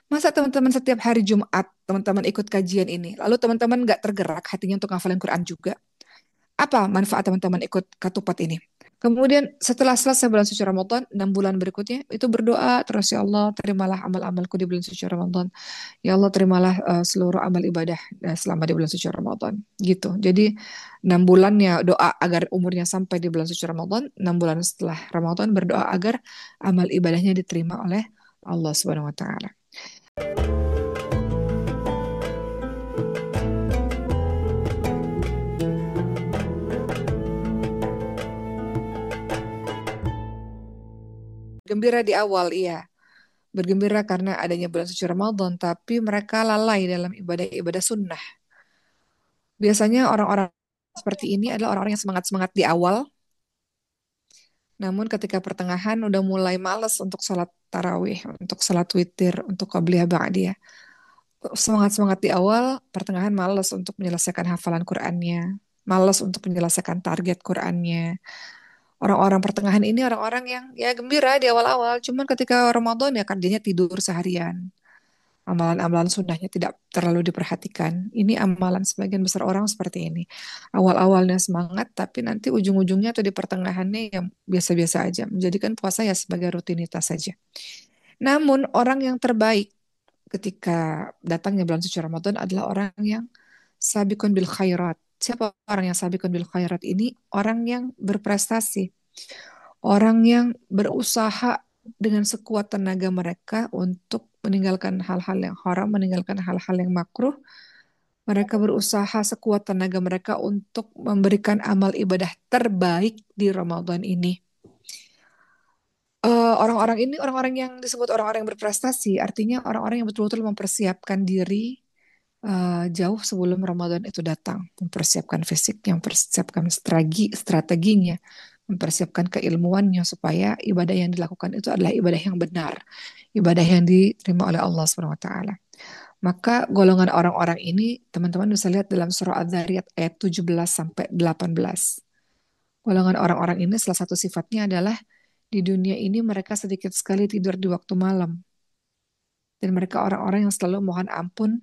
Masa teman-teman setiap hari Jumat, teman-teman ikut kajian ini, lalu teman-teman nggak tergerak hatinya untuk ngafalin Quran juga? Apa manfaat teman-teman ikut katupat ini? Kemudian setelah selesai bulan suci Ramadan, 6 bulan berikutnya itu berdoa terus, ya Allah terimalah amal-amalku di bulan suci Ramadan. Ya Allah terimalah seluruh amal ibadah selama di bulan suci Ramadan. Gitu. Jadi 6 bulannya doa agar umurnya sampai di bulan suci Ramadan, 6 bulan setelah Ramadan berdoa agar amal ibadahnya diterima oleh Allah Subhanahu wa taala. Gembira di awal, iya. Bergembira karena adanya bulan suci Ramadan, tapi mereka lalai dalam ibadah-ibadah sunnah. Biasanya orang-orang seperti ini adalah orang-orang yang semangat-semangat di awal, namun ketika pertengahan udah mulai males untuk sholat tarawih, untuk sholat witir, untuk qabliyah ba'diyah. Semangat-semangat di awal, pertengahan males untuk menyelesaikan hafalan Qur'annya, males untuk menyelesaikan target Qur'annya. Orang-orang pertengahan ini orang-orang yang ya gembira di awal-awal, cuman ketika Ramadan ya kerjanya tidur seharian. Amalan-amalan sunnahnya tidak terlalu diperhatikan. Ini amalan sebagian besar orang seperti ini. Awal-awalnya semangat, tapi nanti ujung-ujungnya atau di pertengahannya yang biasa-biasa aja. Menjadikan puasa ya sebagai rutinitas saja. Namun orang yang terbaik ketika datangnya bulan suci Ramadan adalah orang yang sabiqun bil khairat. Siapa orang yang sabiqun bil khairat ini? Orang yang berprestasi. Orang yang berusaha dengan sekuat tenaga mereka untuk meninggalkan hal-hal yang haram, meninggalkan hal-hal yang makruh. Mereka berusaha sekuat tenaga mereka untuk memberikan amal ibadah terbaik di Ramadan ini. Orang-orang ini orang-orang yang disebut orang-orang yang berprestasi, artinya orang-orang yang betul-betul mempersiapkan diri jauh sebelum Ramadan itu datang, mempersiapkan fisiknya, mempersiapkan strateginya, mempersiapkan keilmuannya supaya ibadah yang dilakukan itu adalah ibadah yang benar, ibadah yang diterima oleh Allah Subhanahu wa taala. Maka golongan orang-orang ini teman-teman bisa lihat dalam surah Adz-Dzariyat ayat 17 sampai 18. Golongan orang-orang ini salah satu sifatnya adalah di dunia ini mereka sedikit sekali tidur di waktu malam dan mereka orang-orang yang selalu mohon ampun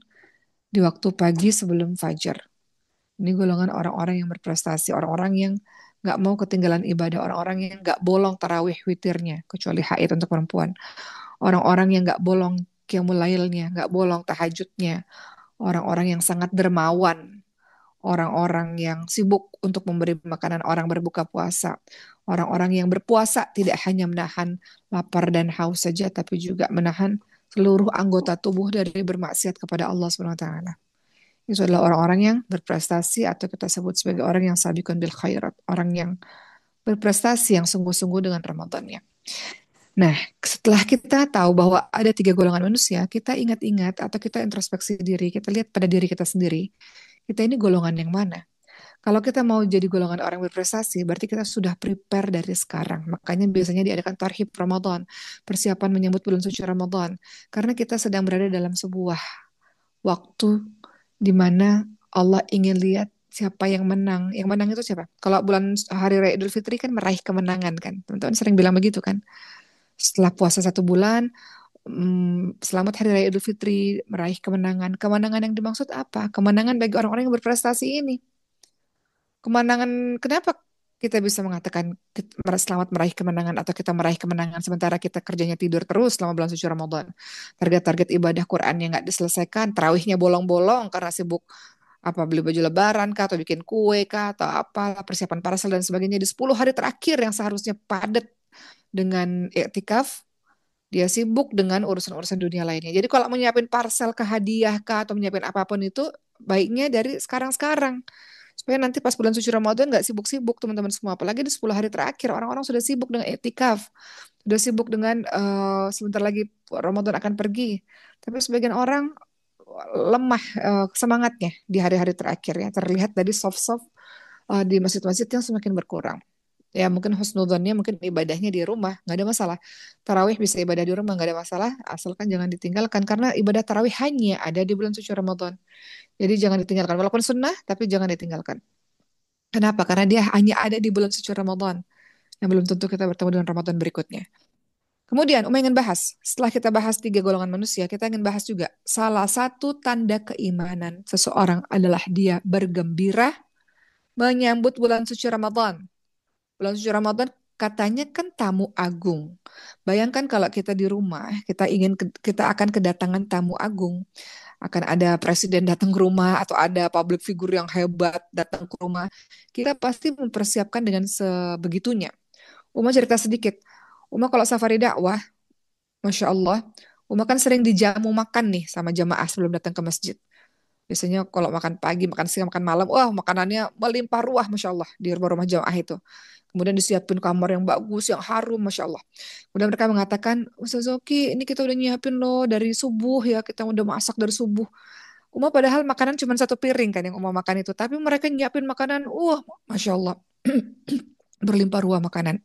di waktu pagi sebelum fajar. Ini golongan orang-orang yang berprestasi, orang-orang yang nggak mau ketinggalan ibadah, orang-orang yang nggak bolong tarawih witirnya, kecuali haid untuk perempuan. Orang-orang yang nggak bolong qiyamul lailnya, nggak bolong tahajudnya. Orang-orang yang sangat dermawan, orang-orang yang sibuk untuk memberi makanan orang berbuka puasa. Orang-orang yang berpuasa tidak hanya menahan lapar dan haus saja, tapi juga menahan seluruh anggota tubuh dari bermaksiat kepada Allah Subhanahu wa taala. Itu adalah orang-orang yang berprestasi atau kita sebut sebagai orang yang sabiqun bil khairat, orang yang berprestasi yang sungguh-sungguh dengan Ramadannya. Nah, setelah kita tahu bahwa ada 3 golongan manusia, kita ingat-ingat atau kita introspeksi diri, kita lihat pada diri kita sendiri, kita ini golongan yang mana? Kalau kita mau jadi golongan orang berprestasi, berarti kita sudah prepare dari sekarang. Makanya biasanya diadakan tarhib Ramadan, persiapan menyambut bulan suci Ramadan. Karena kita sedang berada dalam sebuah waktu di mana Allah ingin lihat siapa yang menang. Yang menang itu siapa? Kalau bulan hari raya Idul Fitri kan meraih kemenangan kan. Teman-teman sering bilang begitu kan. Setelah puasa 1 bulan, selamat hari raya Idul Fitri, meraih kemenangan. Kemenangan yang dimaksud apa? Kemenangan bagi orang-orang yang berprestasi ini. Kemenangan, kenapa kita bisa mengatakan selamat meraih kemenangan atau kita meraih kemenangan sementara kita kerjanya tidur terus selama bulan suci Ramadan. Target-target ibadah Quran yang nggak diselesaikan, tarawihnya bolong-bolong karena sibuk apa beli baju lebaran kah atau bikin kue kah atau apa persiapan parcel dan sebagainya di 10 hari terakhir yang seharusnya padat dengan iktikaf, dia sibuk dengan urusan-urusan dunia lainnya. Jadi kalau mau nyiapin parcel ke hadiah kah atau menyiapin apapun itu baiknya dari sekarang-sekarang supaya nanti pas bulan suci Ramadan nggak sibuk-sibuk teman-teman semua. Apalagi di 10 hari terakhir orang-orang sudah sibuk dengan iktikaf, sudah sibuk dengan sebentar lagi Ramadan akan pergi. Tapi sebagian orang lemah semangatnya di hari-hari terakhir ya terlihat dari soft-soft di masjid-masjid yang semakin berkurang. Ya mungkin husnudzonnya mungkin ibadahnya di rumah nggak ada masalah. Tarawih bisa ibadah di rumah nggak ada masalah asalkan jangan ditinggalkan karena ibadah tarawih hanya ada di bulan suci Ramadan. Jadi jangan ditinggalkan walaupun sunnah tapi jangan ditinggalkan. Kenapa? Karena dia hanya ada di bulan suci Ramadan yang belum tentu kita bertemu dengan Ramadan berikutnya. Kemudian, Umi ingin bahas, setelah kita bahas tiga golongan manusia, kita ingin bahas juga salah satu tanda keimanan seseorang adalah dia bergembira menyambut bulan suci Ramadan. Bulan suci Ramadan katanya kan tamu agung. Bayangkan kalau kita di rumah, kita akan kedatangan tamu agung. Akan ada presiden datang ke rumah atau ada public figure yang hebat datang ke rumah. Kita pasti mempersiapkan dengan sebegitunya. Uma cerita sedikit. Uma kalau safari dakwah, Masya Allah, Uma kan sering dijamu makan nih sama jamaah sebelum datang ke masjid. Biasanya kalau makan pagi, makan siang, makan malam, wah makanannya melimpah ruah, Masya Allah, di rumah-rumah jamaah itu. Kemudian disiapin kamar yang bagus, yang harum, Masya Allah. Kemudian mereka mengatakan, Ustaz Zoki, ini kita udah nyiapin loh dari subuh ya, kita udah masak dari subuh. Uma padahal makanan cuma satu piring kan yang Uma makan itu. Tapi mereka nyiapin makanan, wah Masya Allah, berlimpah ruah makanan.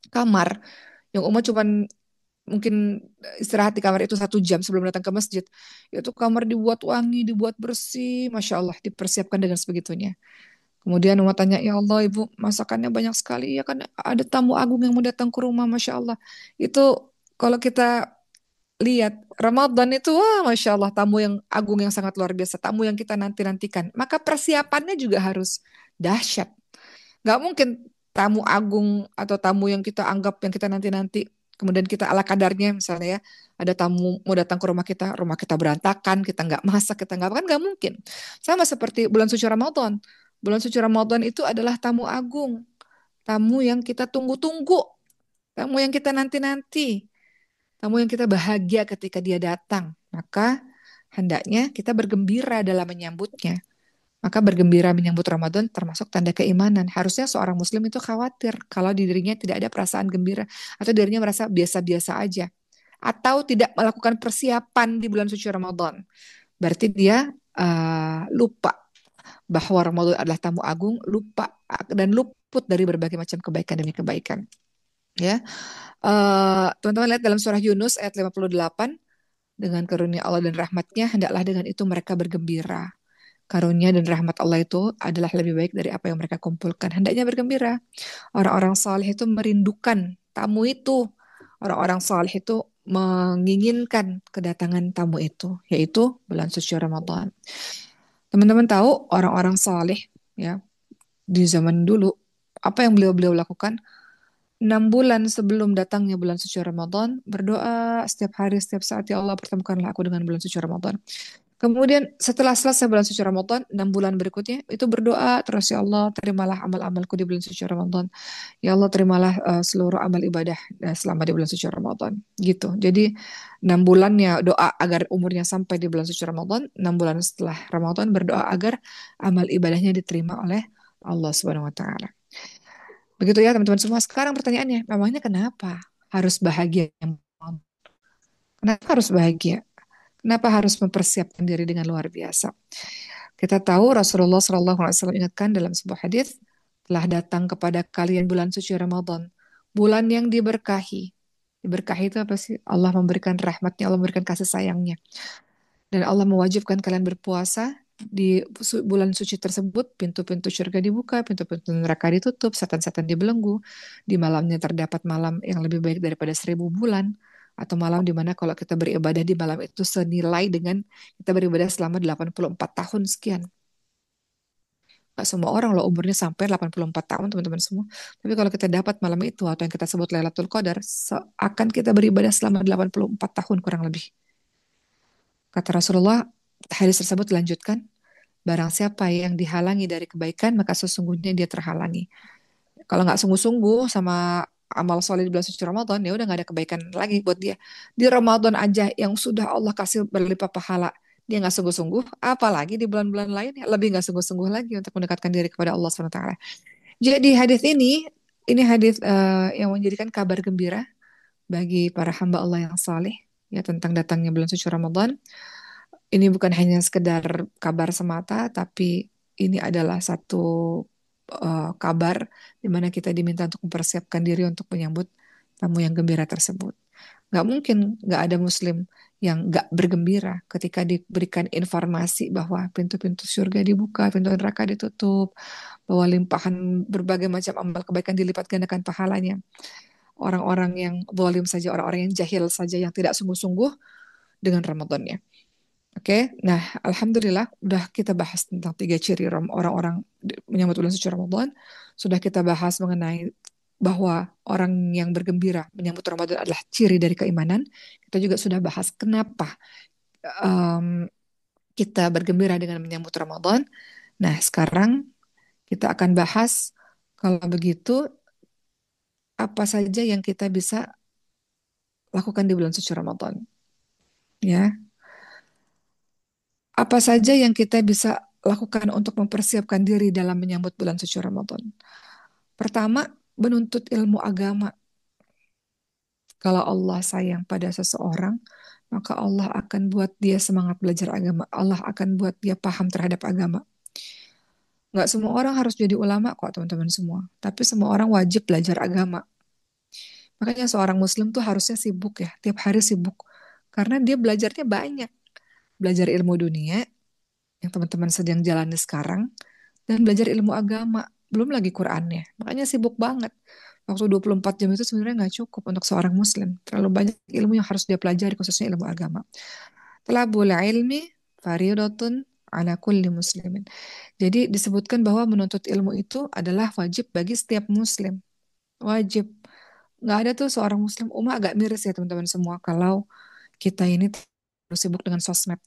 Kamar yang Uma cuma mungkin istirahat di kamar itu 1 jam sebelum datang ke masjid. Itu kamar dibuat wangi, dibuat bersih, Masya Allah, dipersiapkan dengan sebegitunya. Kemudian Uma tanya, ya Allah Ibu, masakannya banyak sekali. Ya kan ada tamu agung yang mau datang ke rumah, Masya Allah. Itu kalau kita lihat Ramadan itu, wah Masya Allah, tamu yang agung yang sangat luar biasa. Tamu yang kita nanti-nantikan. Maka persiapannya juga harus dahsyat. Nggak mungkin tamu agung atau tamu yang kita anggap yang kita nanti-nanti kemudian kita ala kadarnya misalnya ya ada tamu mau datang ke rumah kita berantakan, kita nggak masak, kita nggak kan nggak mungkin. Sama seperti bulan suci Ramadan. Bulan suci Ramadan itu adalah tamu agung, tamu yang kita tunggu-tunggu, tamu yang kita nanti-nanti, tamu yang kita bahagia ketika dia datang. Maka hendaknya kita bergembira dalam menyambutnya. Maka bergembira menyambut Ramadan termasuk tanda keimanan. Harusnya seorang muslim itu khawatir kalau di dirinya tidak ada perasaan gembira atau dirinya merasa biasa-biasa aja atau tidak melakukan persiapan di bulan suci Ramadan. Berarti dia lupa bahwa Ramadan adalah tamu agung, lupa dan luput dari berbagai macam kebaikan demi kebaikan. Ya, teman-teman lihat dalam surah Yunus ayat 58, dengan karunia Allah dan rahmatnya hendaklah dengan itu mereka bergembira. Karunia dan rahmat Allah itu adalah lebih baik dari apa yang mereka kumpulkan. Hendaknya bergembira. Orang-orang saleh itu merindukan tamu itu. Orang-orang saleh itu menginginkan kedatangan tamu itu, yaitu bulan suci Ramadan. Teman-teman tahu orang-orang saleh ya di zaman dulu apa yang beliau-beliau lakukan? 6 bulan sebelum datangnya bulan suci Ramadan, berdoa setiap hari, setiap saat, ya Allah pertemukanlah aku dengan bulan suci Ramadan. Kemudian setelah selesai bulan suci Ramadan, 6 bulan berikutnya itu berdoa terus, ya Allah terimalah amal-amalku di bulan suci Ramadan. Ya Allah terimalah seluruh amal ibadah selama di bulan suci Ramadan. Gitu. Jadi 6 bulannya doa agar umurnya sampai di bulan suci Ramadan, 6 bulan setelah Ramadan berdoa agar amal ibadahnya diterima oleh Allah Subhanahu Wa Taala. Begitu ya teman-teman semua. Sekarang pertanyaannya, memangnya kenapa harus bahagia? Kenapa harus bahagia? Kenapa harus mempersiapkan diri dengan luar biasa? Kita tahu Rasulullah SAW ingatkan dalam sebuah hadis, telah datang kepada kalian bulan suci Ramadan, bulan yang diberkahi. Diberkahi itu apa sih? Allah memberikan rahmatnya, Allah memberikan kasih sayangnya. Dan Allah mewajibkan kalian berpuasa di bulan suci tersebut, pintu-pintu surga dibuka, pintu-pintu neraka ditutup, setan-setan dibelenggu. Di malamnya terdapat malam yang lebih baik daripada 1.000 bulan. Atau malam di mana kalau kita beribadah di malam itu senilai dengan kita beribadah selama 84 tahun sekian. Gak semua orang loh umurnya sampai 84 tahun teman-teman semua. Tapi kalau kita dapat malam itu atau yang kita sebut Lailatul Qadar, seakan kita beribadah selama 84 tahun kurang lebih. Kata Rasulullah, hadis tersebut dilanjutkan, barang siapa yang dihalangi dari kebaikan, maka sesungguhnya dia terhalangi. Kalau nggak sungguh-sungguh sama amal soleh di bulan suci Ramadan, ya udah nggak ada kebaikan lagi buat dia. Di Ramadan aja yang sudah Allah kasih berlimpah pahala, dia nggak sungguh-sungguh, apalagi di bulan-bulan lain ya lebih nggak sungguh-sungguh lagi untuk mendekatkan diri kepada Allah SWT. Jadi hadis ini hadis yang menjadikan kabar gembira bagi para hamba Allah yang saleh ya tentang datangnya bulan suci Ramadan. Ini bukan hanya sekedar kabar semata, tapi ini adalah satu kabar di mana kita diminta untuk mempersiapkan diri untuk menyambut tamu yang gembira tersebut. Nggak mungkin nggak ada Muslim yang nggak bergembira ketika diberikan informasi bahwa pintu-pintu surga dibuka, pintu neraka ditutup, bahwa limpahan berbagai macam amal kebaikan dilipat gandakan pahalanya. orang-orang yang zalim saja, orang-orang yang jahil saja, yang tidak sungguh-sungguh dengan Ramadannya. Oke, nah Alhamdulillah udah kita bahas tentang 3 ciri orang-orang menyambut bulan suci Ramadan. Sudah kita bahas mengenai bahwa orang yang bergembira menyambut Ramadan adalah ciri dari keimanan. Kita juga sudah bahas kenapa em, kita bergembira dengan menyambut Ramadan. Nah, sekarang kita akan bahas kalau begitu apa saja yang kita bisa lakukan di bulan suci Ramadan. Ya, apa saja yang kita bisa lakukan untuk mempersiapkan diri dalam menyambut bulan suci Ramadan. Pertama, menuntut ilmu agama. Kalau Allah sayang pada seseorang, maka Allah akan buat dia semangat belajar agama. Allah akan buat dia paham terhadap agama. Nggak semua orang harus jadi ulama kok teman-teman semua. Tapi semua orang wajib belajar agama. Makanya seorang muslim tuh harusnya sibuk ya. Tiap hari sibuk. Karena dia belajarnya banyak. Belajar ilmu dunia, yang teman-teman sedang jalani sekarang. Dan belajar ilmu agama. Belum lagi Qur'annya. Makanya sibuk banget. Waktu 24 jam itu sebenarnya nggak cukup untuk seorang muslim. Terlalu banyak ilmu yang harus dia pelajari, khususnya ilmu agama. Talabul ilmi faridatun ala kulli muslimin. Jadi disebutkan bahwa menuntut ilmu itu adalah wajib bagi setiap muslim. Wajib. Nggak ada tuh seorang muslim. Agak miris ya teman-teman semua kalau kita ini terlalu sibuk dengan sosmed.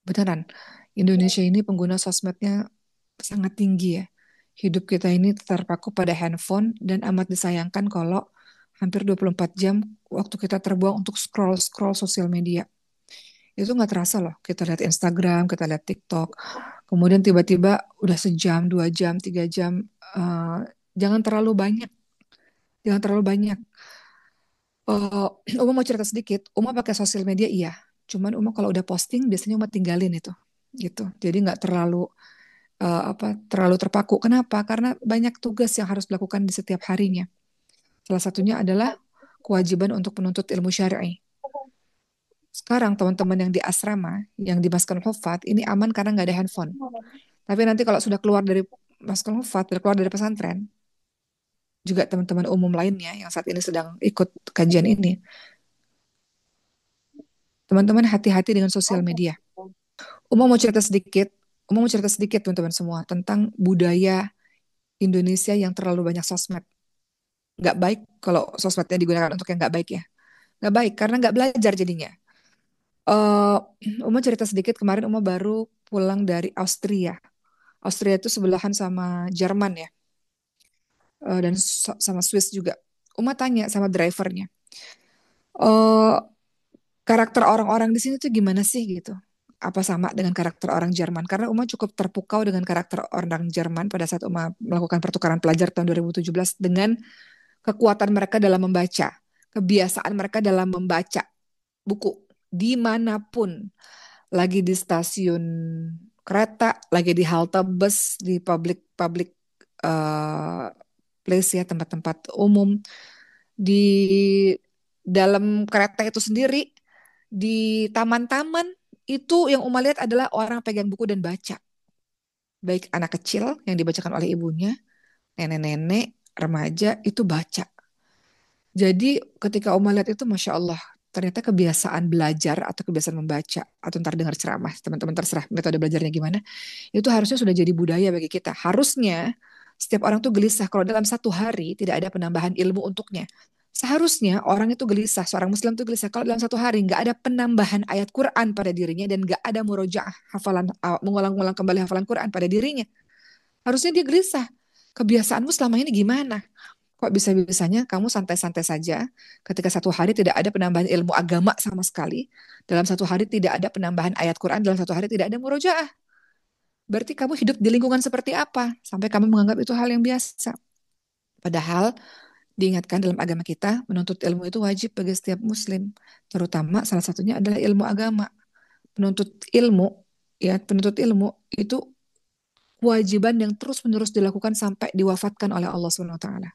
Beneran. Indonesia ini pengguna sosmednya sangat tinggi ya. Hidup kita ini terpaku pada handphone dan amat disayangkan kalau hampir 24 jam waktu kita terbuang untuk scroll-scroll sosial media. Itu nggak terasa loh. Kita lihat Instagram, kita lihat TikTok. Kemudian tiba-tiba udah sejam, 2 jam, 3 jam. Eh, jangan terlalu banyak. Jangan terlalu banyak. Uma mau cerita sedikit. Uma pakai sosial media iya. Cuman Uma kalau udah posting biasanya Uma tinggalin itu. Gitu. Jadi nggak terlalu terlalu terpaku. Kenapa? Karena banyak tugas yang harus dilakukan di setiap harinya. Salah satunya adalah kewajiban untuk menuntut ilmu syar'i. Sekarang teman-teman yang di asrama, yang di Maskan Hufat, ini aman karena nggak ada handphone. Tapi nanti kalau sudah keluar dari Maskan Hufat, sudah keluar dari pesantren, juga teman-teman umum lainnya yang saat ini sedang ikut kajian ini, teman-teman hati-hati dengan sosial media. Umum mau cerita sedikit, Umum mau cerita sedikit teman-teman semua tentang budaya Indonesia yang terlalu banyak sosmed. Nggak baik kalau sosmednya digunakan untuk yang nggak baik ya. Nggak baik karena nggak belajar jadinya. Eh, Uma cerita sedikit kemarin Uma baru pulang dari Austria. Austria itu sebelahan sama Jerman ya, dan sama Swiss juga. Uma tanya sama drivernya, eh karakter orang-orang di sini tuh gimana sih gitu? Apa sama dengan karakter orang Jerman? Karena Uma cukup terpukau dengan karakter orang Jerman pada saat Uma melakukan pertukaran pelajar tahun 2017 dengan kekuatan mereka dalam membaca, kebiasaan mereka dalam membaca buku dimanapun, lagi di stasiun kereta, lagi di halte bus, di public public eh, place ya, tempat-tempat umum, di dalam kereta itu sendiri, di taman-taman, itu yang Uma lihat adalah orang pegang buku dan baca. Baik anak kecil yang dibacakan oleh ibunya, nenek-nenek, remaja itu baca. Jadi ketika Uma lihat itu, Masya Allah, ternyata kebiasaan belajar atau kebiasaan membaca atau ntar dengar ceramah, teman-teman terserah metode belajarnya gimana, itu harusnya sudah jadi budaya bagi kita. Harusnya setiap orang tuh gelisah kalau dalam satu hari tidak ada penambahan ilmu untuknya. Seharusnya orang itu gelisah, seorang Muslim itu gelisah kalau dalam satu hari nggak ada penambahan ayat Quran pada dirinya dan nggak ada murojaah hafalan, mengulang-ulang kembali hafalan Quran pada dirinya. Harusnya dia gelisah. Kebiasaanmu selama ini gimana? Kok bisa-bisanya kamu santai-santai saja ketika satu hari tidak ada penambahan ilmu agama sama sekali, dalam satu hari tidak ada penambahan ayat Quran, dalam satu hari tidak ada murojaah. Berarti kamu hidup di lingkungan seperti apa sampai kamu menganggap itu hal yang biasa. Padahal diingatkan dalam agama kita, menuntut ilmu itu wajib bagi setiap muslim. Terutama salah satunya adalah ilmu agama. Penuntut ilmu, ya penuntut ilmu itu kewajiban yang terus-menerus dilakukan sampai diwafatkan oleh Allah Subhanahu wa taala.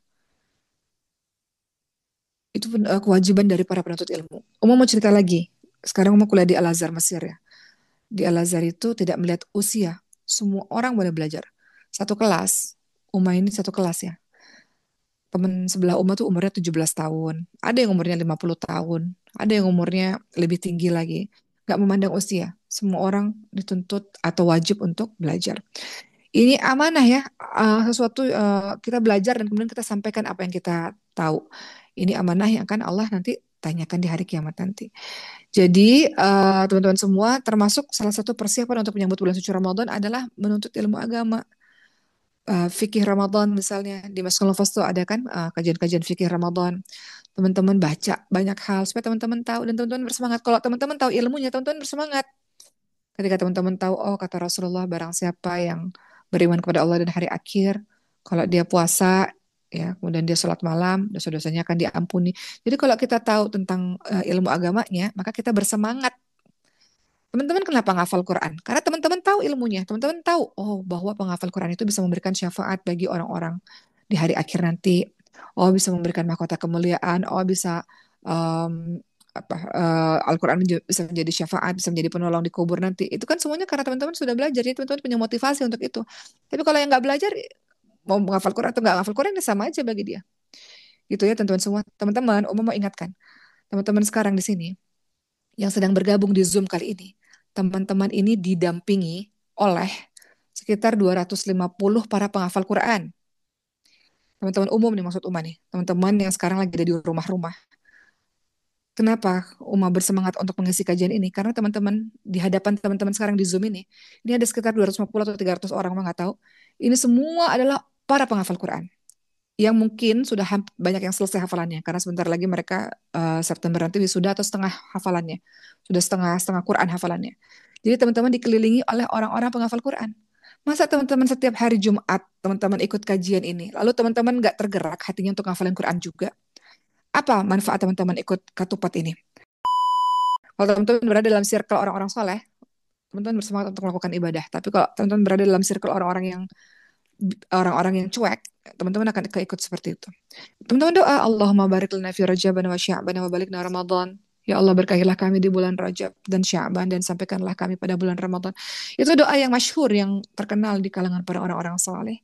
Itu kewajiban dari para penuntut ilmu. Mau cerita lagi. Sekarang mau kuliah di Al-Azhar Mesir ya. Di Al-Azhar itu tidak melihat usia. Semua orang boleh belajar. Satu kelas, ini satu kelas ya. Temen sebelah Uma tuh umurnya 17 tahun. Ada yang umurnya 50 tahun. Ada yang umurnya lebih tinggi lagi. Gak memandang usia. Semua orang dituntut atau wajib untuk belajar. Ini amanah ya, sesuatu kita belajar dan kemudian kita sampaikan apa yang kita tahu. Ini amanah yang akan Allah nanti tanyakan di hari kiamat nanti. Jadi teman-teman semua, termasuk salah satu persiapan untuk menyambut bulan suci Ramadan adalah menuntut ilmu agama. Fikih Ramadan misalnya di Masjidil Nufas tuh ada kan kajian-kajian fikih Ramadan. Teman-teman baca banyak hal supaya teman-teman tahu dan teman-teman bersemangat. Kalau teman-teman tahu ilmunya, teman-teman bersemangat. Ketika teman-teman tahu, oh kata Rasulullah, barang siapa yang beriman kepada Allah dan hari akhir, kalau dia puasa, ya, kemudian dia sholat malam, dosa-dosanya akan diampuni. Jadi kalau kita tahu tentang ilmu agamanya, maka kita bersemangat. Teman-teman kenapa ngafal Quran? Karena teman-teman tahu ilmunya. Teman-teman tahu, oh bahwa penghafal Quran itu bisa memberikan syafaat bagi orang-orang di hari akhir nanti. Oh bisa memberikan mahkota kemuliaan. Oh bisa um, Al-Quran bisa menjadi syafaat, bisa menjadi penolong di kubur nanti. Itu kan semuanya karena teman-teman sudah belajar. Jadi teman-teman punya motivasi untuk itu. Tapi kalau yang nggak belajar, mau menghafal Quran atau nggak menghafal Quran, ya sama aja bagi dia. Gitu ya teman-teman semua. Teman-teman, Umum mau ingatkan. Teman-teman sekarang di sini yang sedang bergabung di Zoom kali ini, teman-teman ini didampingi oleh sekitar 250 para penghafal Quran. Teman-teman umum nih, maksud Uma nih. Teman-teman yang sekarang lagi ada di rumah-rumah. Kenapa Uma bersemangat untuk mengisi kajian ini? Karena teman-teman di hadapan teman-teman sekarang di Zoom ini ada sekitar 250 atau 300 orang, Uma nggak tahu. Ini semua adalah para penghafal Quran yang mungkin sudah banyak yang selesai hafalannya karena sebentar lagi mereka September nanti wisuda atau setengah hafalannya, sudah setengah setengah Quran hafalannya. Jadi teman-teman dikelilingi oleh orang-orang penghafal Quran. Masa teman-teman setiap hari Jumat teman-teman ikut kajian ini, lalu teman-teman nggak tergerak hatinya untuk ngafalin Quran juga? Apa manfaat teman-teman ikut katupat ini? Kalau teman-teman berada dalam circle orang-orang soleh, teman-teman bersemangat untuk melakukan ibadah. Tapi kalau teman-teman berada dalam circle orang-orang yang cuek, teman-teman akan keikut seperti itu. Teman-teman doa, Allahumma barik lana fi Rajab wa Sya'ban wa balikna Ramadan. Ya Allah berkahilah kami di bulan Rajab dan Sya'ban dan sampaikanlah kami pada bulan Ramadan. Itu doa yang masyhur, yang terkenal di kalangan para orang-orang saleh.